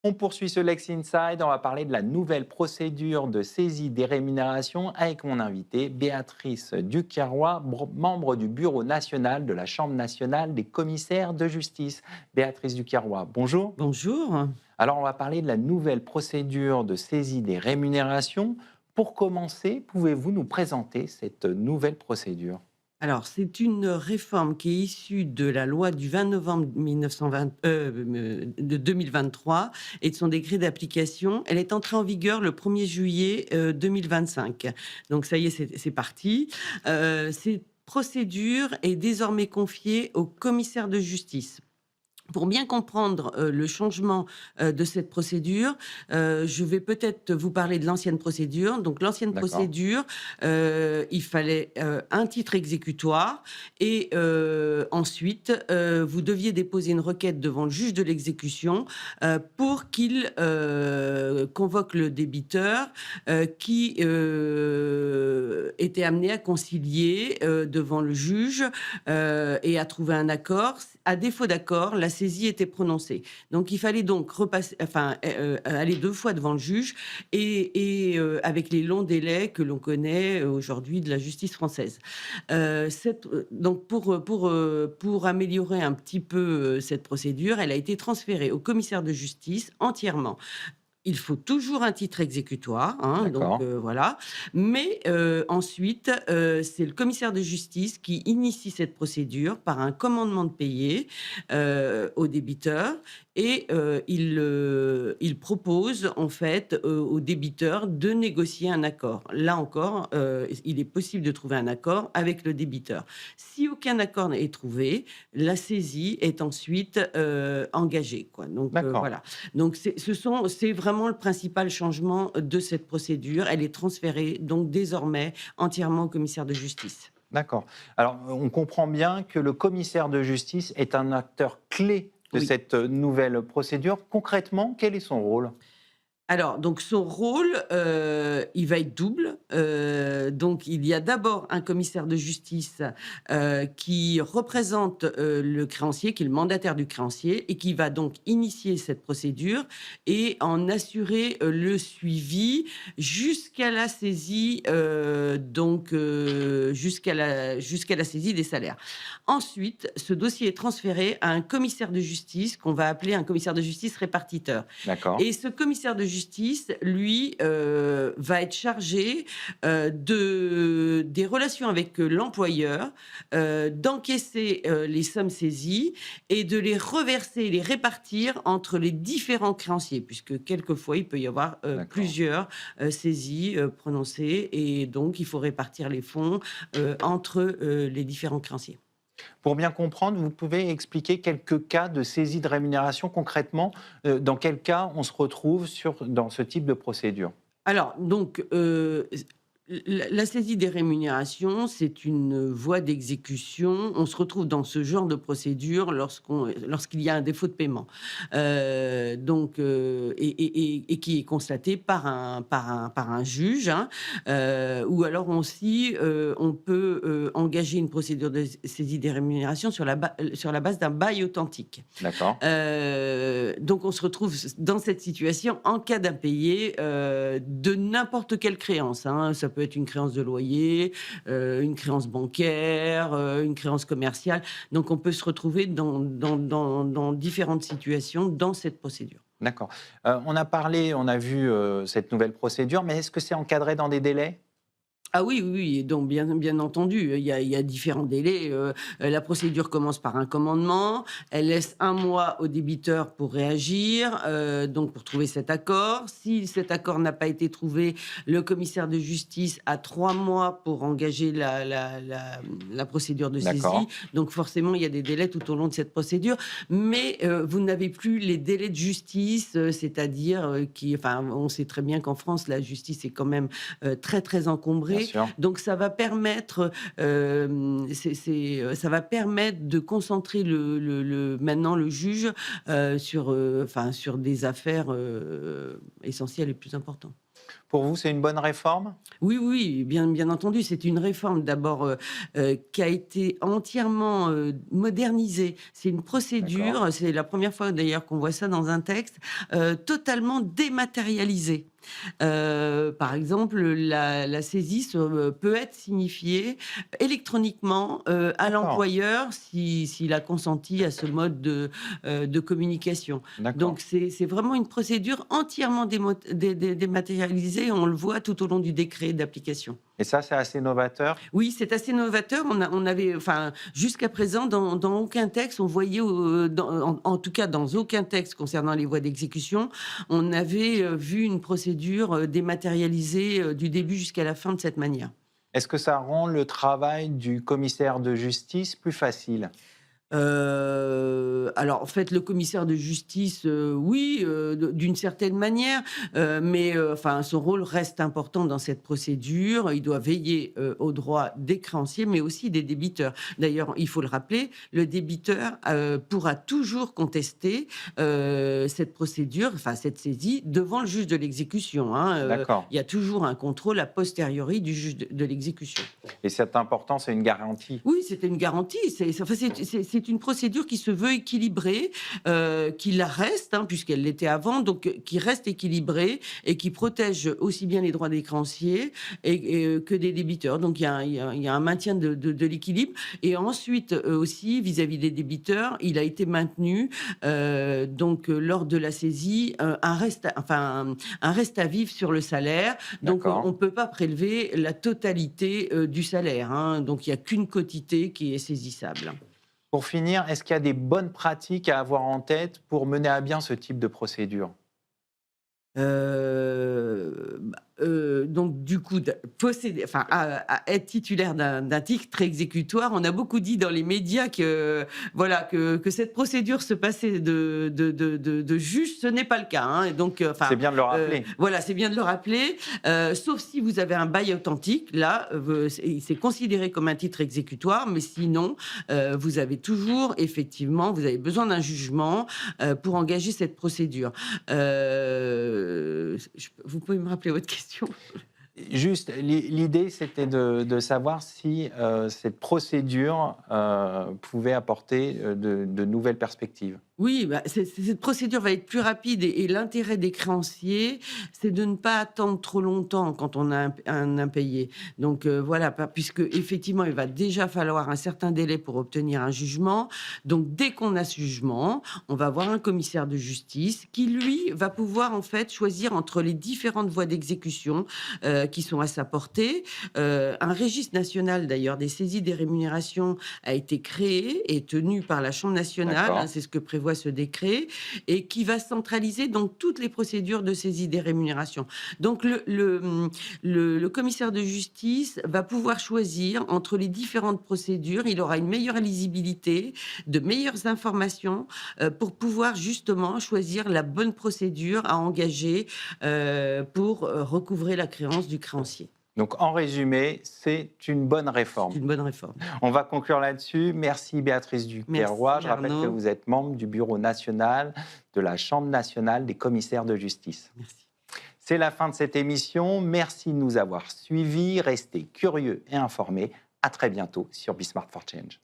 On poursuit ce Lex Inside, on va parler de la nouvelle procédure de saisie des rémunérations avec mon invité Béatrice Ducarrois, membre du bureau national de la Chambre nationale des commissaires de justice. Béatrice Ducarrois, bonjour. Bonjour. Alors on va parler de la nouvelle procédure de saisie des rémunérations. Pour commencer, pouvez-vous nous présenter cette nouvelle procédure? Alors, c'est une réforme qui est issue de la loi du 20 novembre 1920, de 2023 et de son décret d'application. Elle est entrée en vigueur le 1er juillet 2025. Donc ça y est, c'est parti. Cette procédure est désormais confiée au commissaire de justice. Pour bien comprendre, le changement, de cette procédure, je vais peut-être vous parler de l'ancienne procédure. Donc l'ancienne D'accord. procédure, il fallait, un titre exécutoire et ensuite, vous deviez déposer une requête devant le juge de l'exécution, pour qu'il, convoque le débiteur, qui, était amené à concilier, devant le juge, et à trouver un accord. À défaut d'accord, la saisie était prononcée. Donc il fallait donc repasser, enfin, aller 2 fois devant le juge avec les longs délais que l'on connaît aujourd'hui de la justice française. Donc pour améliorer un petit peu, cette procédure, elle a été transférée au commissaire de justice entièrement. Il faut toujours un titre exécutoire, hein, donc D'accord. voilà. Mais ensuite, c'est le commissaire de justice qui initie cette procédure par un commandement de payer au débiteur et il propose en fait, au débiteur de négocier un accord. Là encore, il est possible de trouver un accord avec le débiteur. Si aucun accord n'est trouvé, la saisie est ensuite, engagée, quoi. Donc D'accord. voilà. Donc c'est vraiment le principal changement de cette procédure. Elle est transférée donc désormais entièrement au commissaire de justice. D'accord. Alors, on comprend bien que le commissaire de justice est un acteur clé de Oui. cette nouvelle procédure. Concrètement, quel est son rôle? Alors, donc son rôle, il va être double. Donc il y a d'abord un commissaire de justice, qui représente, le créancier, qui est le mandataire du créancier et qui va donc initier cette procédure et en assurer, le suivi jusqu'à la saisie, jusqu'à la saisie des salaires. Ensuite, ce dossier est transféré à un commissaire de justice qu'on va appeler un commissaire de justice répartiteur. D'accord. Et ce commissaire de justice, lui, va être chargé, des relations avec, l'employeur, d'encaisser, les sommes saisies et de les reverser, les répartir entre les différents créanciers. Puisque quelquefois, il peut y avoir, D'accord. plusieurs, saisies, prononcées et donc il faut répartir les fonds, entre, les différents créanciers. Pour bien comprendre, vous pouvez expliquer quelques cas de saisie de rémunération concrètement. Dans quel cas on se retrouve dans ce type de procédure? Alors donc, la saisie des rémunérations, c'est une voie d'exécution. On se retrouve dans ce genre de procédure lorsqu'il y a un défaut de paiement. Et qui est constaté par un juge, hein, ou alors aussi, on peut, engager une procédure de saisie des rémunérations sur la base d'un bail authentique. D'accord. Donc on se retrouve dans cette situation en cas d'impayé, de n'importe quelle créance, hein. Ça peut être une créance de loyer, une créance bancaire, une créance commerciale. Donc on peut se retrouver dans différentes situations dans cette procédure. D'accord. On a vu cette nouvelle procédure, mais est-ce que c'est encadré dans des délais? Ah oui, oui, oui, et donc bien entendu, il y a différents délais, la procédure commence par un commandement, elle laisse un mois au débiteur pour réagir, donc pour trouver cet accord. Si cet accord n'a pas été trouvé, le commissaire de justice a 3 mois pour engager la procédure de D'accord. saisie. Donc forcément, il y a des délais tout au long de cette procédure, mais vous n'avez plus les délais de justice, c'est-à-dire, on sait très bien qu'en France, la justice est quand même, très, très Bien encombrée. sûr. Donc ça va permettre, ça va permettre de concentrer maintenant le juge, sur des affaires, essentielles et plus importantes. Pour vous, c'est une bonne réforme? Oui, oui, bien entendu, c'est une réforme d'abord, qui a été entièrement, modernisée. C'est une D'accord. procédure, c'est la première fois d'ailleurs qu'on voit ça dans un texte, totalement dématérialisée. Par exemple, la saisie peut être signifiée électroniquement, à D'accord. l'employeur s'il a consenti à ce mode de communication. D'accord. Donc c'est vraiment une procédure entièrement dématérialisée, on le voit tout au long du décret d'application. Et ça, c'est assez novateur? Oui, c'est assez novateur. On avait, enfin, jusqu'à présent, dans aucun texte, on voyait, en tout cas dans aucun texte concernant les voies d'exécution, on avait vu une procédure dématérialisée du début jusqu'à la fin de cette manière. Est-ce que ça rend le travail du commissaire de justice plus facile? Alors en fait, le commissaire de justice, oui, d'une certaine manière, mais enfin, son rôle reste important dans cette procédure. Il doit veiller, aux droits des créanciers, mais aussi des débiteurs. D'ailleurs, il faut le rappeler, le débiteur, pourra toujours contester, cette procédure, enfin cette saisie devant le juge de l'exécution, hein, D'accord. il y a toujours un contrôle a posteriori du juge de l'exécution. Et c'est important, c'est une garantie? Oui, c'était une garantie. C'est une procédure qui se veut équilibrée, qui la reste, hein, puisqu'elle l'était avant, donc qui reste équilibrée et qui protège aussi bien les droits des créanciers que des débiteurs. Donc il y a un maintien de l'équilibre et ensuite, aussi vis-à-vis des débiteurs, il a été maintenu, lors de la saisie, un reste à vivre sur le salaire. Donc on D'accord. ne peut pas prélever la totalité, du salaire, hein. Donc il y a qu'une quotité qui est saisissable. Pour finir, est-ce qu'il y a des bonnes pratiques à avoir en tête pour mener à bien ce type de procédure? Donc du coup, posséder, enfin, à être titulaire d'un titre exécutoire, on a beaucoup dit dans les médias que, voilà, que cette procédure se passait de juge, ce n'est pas le cas, hein. Et donc, C'est bien de le rappeler. voilà, c'est bien de le rappeler, sauf si vous avez un bail authentique, là, c'est considéré comme un titre exécutoire, mais sinon, vous avez toujours, effectivement, vous avez besoin d'un jugement, pour engager cette procédure. Vous pouvez me rappeler votre question? Juste, l'idée, c'était de savoir si cette procédure pouvait apporter de nouvelles perspectives. Oui, bah, cette procédure va être plus rapide et l'intérêt des créanciers, c'est de ne pas attendre trop longtemps quand on a un impayé. Donc voilà, puisque effectivement, il va déjà falloir un certain délai pour obtenir un jugement. Donc dès qu'on a ce jugement, on va voir un commissaire de justice qui, lui, va pouvoir en fait choisir entre les différentes voies d'exécution qui sont à sa portée. Un registre national d'ailleurs des saisies des rémunérations a été créé et tenu par la Chambre nationale, hein, D'accord. c'est ce que prévoit ce décret, et qui va centraliser donc toutes les procédures de saisie des rémunérations. Donc le commissaire de justice va pouvoir choisir entre les différentes procédures. Il aura une meilleure lisibilité, de meilleures informations pour pouvoir justement choisir la bonne procédure à engager pour recouvrer la créance du créancier. Donc, en résumé, c'est une bonne C'est réforme. une bonne réforme. On va conclure là-dessus. Merci Béatrice Duquerrois. Merci Je rappelle que Arnaud. vous êtes membre du Bureau national de la Chambre nationale des commissaires de justice. Merci. C'est la fin de cette émission. Merci de nous avoir suivis. Restez curieux et informés. À très bientôt sur Be Smart for Change.